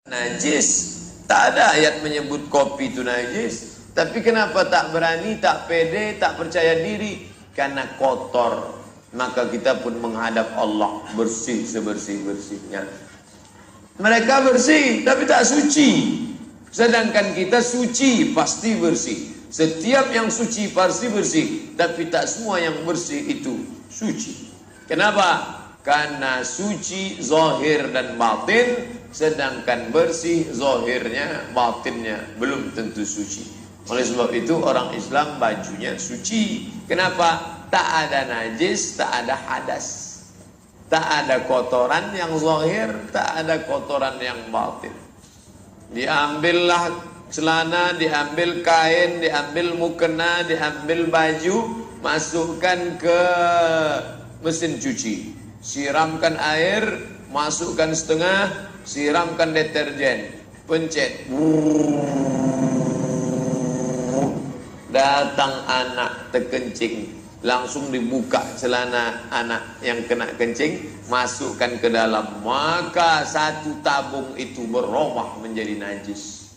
najis. Tak ada ayat menyebut kopi itu najis. Tapi kenapa tak berani, tak pede, tak percaya diri? Karena kotor. Maka kita pun menghadap Allah bersih sebersih-bersihnya. Mereka bersih tapi tak suci. Sedangkan kita suci pasti bersih. Setiap yang suci pasti bersih. Tapi tak semua yang bersih itu suci. Kenapa? Karena suci zahir dan batin, sedangkan bersih zahirnya, batinnya belum tentu suci. Oleh sebab itu orang Islam bajunya suci. Kenapa? Tak ada najis, tak ada hadas. Tak ada kotoran yang zahir, tak ada kotoran yang batin. Diambillah celana, diambil kain, diambil mukena, diambil baju, masukkan ke mesin cuci. Siramkan air, masukkan setengah, siramkan deterjen, pencet. Datang anak terkencing, langsung dibuka celana anak yang kena kencing, masukkan ke dalam, maka satu tabung itu berubah menjadi najis.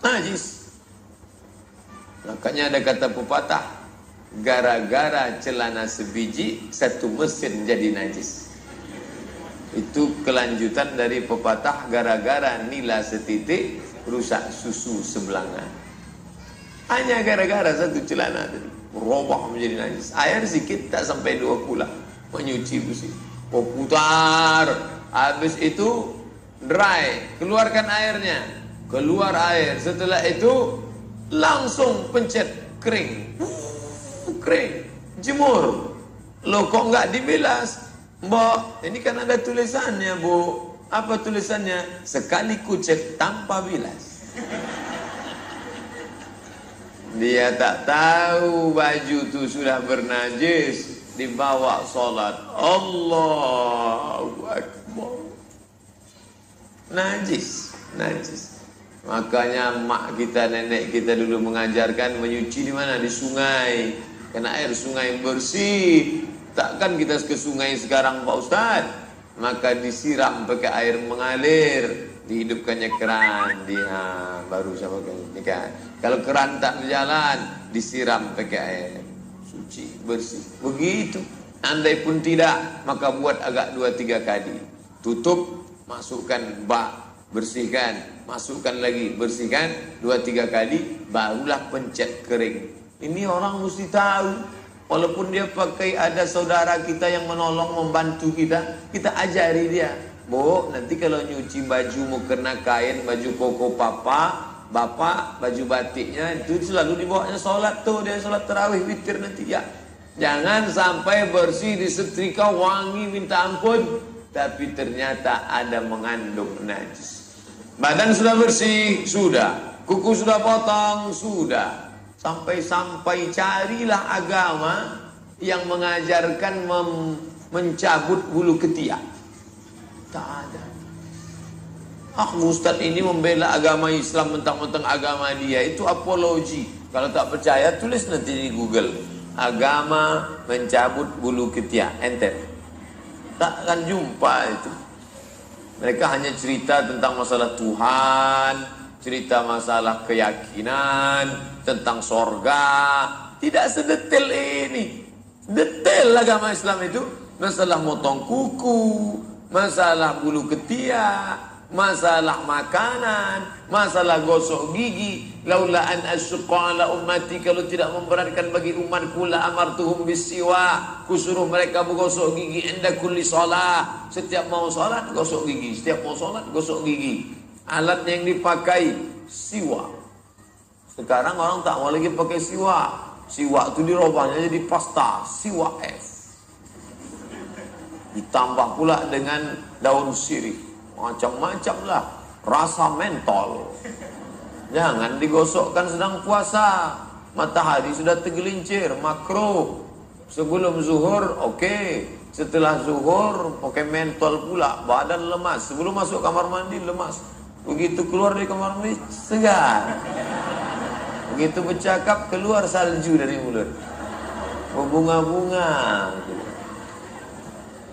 Najis. Makanya ada kata pepatah, gara-gara celana sebiji, satu mesin jadi najis. Itu kelanjutan dari pepatah, gara-gara nila setitik, rusak susu sebelanga. Hanya gara-gara satu celana tadi berubah menjadi najis. Air sedikit tak sampai 2 kula menyuci besi. Oh, putar. Habis itu dry, keluarkan airnya. Keluar air. Setelah itu langsung pencet kering. Kering. Jemur. Loh kok enggak dibilas? Mbak, ini kan ada tulisannya, Bu. Apa tulisannya? Sekali kucek tanpa bilas. Dia tak tahu baju itu sudah bernajis, dibawa sholat. Allahu Akbar. Najis, najis. Makanya mak kita, nenek kita dulu mengajarkan menyuci di mana? Di sungai. Karena air sungai bersih. Takkan kita ke sungai sekarang Pak Ustaz. Maka disiram pakai air mengalir. Dihidupkannya keran, baru sama kan. Kalau keran tak berjalan, disiram pakai air, suci, bersih. Begitu. Andai pun tidak, maka buat agak 2-3 kali. Tutup, masukkan bak, bersihkan, masukkan lagi, bersihkan 2-3 kali, barulah pencet kering. Ini orang mesti tahu. Walaupun dia pakai ada saudara kita yang menolong, membantu kita, kita ajari dia. Bu, nanti kalau nyuci baju mukena kain, baju koko papa, bapak, baju batiknya itu selalu dibawanya sholat tuh, dia sholat tarawih witir nanti ya. Jangan sampai bersih disetrika wangi minta ampun, tapi ternyata ada mengandung najis. Badan sudah bersih, sudah. Kuku sudah potong, sudah. Sampai-sampai carilah agama yang mengajarkan mencabut bulu ketiak. Tak ada. Ustaz ini membela agama Islam, mentang-mentang agama dia itu apologi. Kalau tak percaya tulis nanti di Google, agama mencabut bulu ketiak, enter. Tak akan jumpa itu. Mereka hanya cerita tentang masalah Tuhan, cerita masalah keyakinan, tentang sorga. Tidak sedetail ini. Detail agama Islam itu masalah motong kuku, masalah bulu ketiak, masalah makanan, masalah gosok gigi. Laula an asyqa ala ummati, kalau tidak memberatkan bagi umatku la amartuhum bisiwa, kusuruh mereka bergosok gigi inda kulli shalah. Setiap mau salat gosok gigi, setiap mau salat gosok gigi. Alat yang dipakai siwak. Sekarang orang tak mau lagi pakai siwak. Siwak itu dirubahnya jadi pasta, siwak F. Ditambah pula dengan daun sirih, macam-macam lah, rasa mentol. Jangan digosokkan sedang puasa, matahari sudah tergelincir, makruh. Sebelum zuhur, oke. Setelah zuhur, pakai mentol pula, badan lemas. Sebelum masuk kamar mandi, lemas. Begitu keluar dari kamar mandi, segar. Begitu bercakap, keluar salju dari mulut. Berbunga-bunga.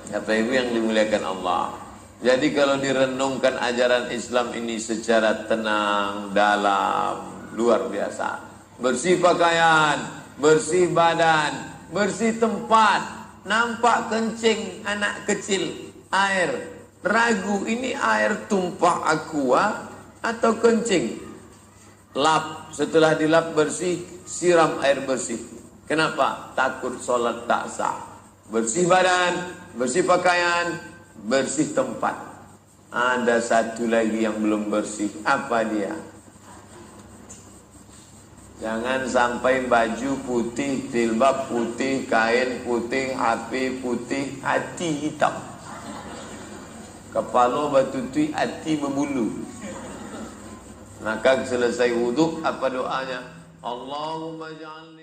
Bapak Ibu yang dimuliakan Allah, Jadi kalau direnungkan ajaran Islam ini secara tenang, dalam, luar biasa. Bersih pakaian, bersih badan, bersih tempat. Nampak kencing anak kecil, air. Ragu ini air tumpah aqua atau kencing. Lap, setelah dilap bersih, siram air bersih. Kenapa? Takut sholat tak sah. Bersih badan, bersih pakaian, bersih tempat. Ada satu lagi yang belum bersih. Apa dia? Jangan sampai baju putih, jilbab putih, kain putih, HP putih, hati hitam. Kepala batutui, hati berbulu. Maka selesai wuduk, apa doanya? Allahumma ja'alni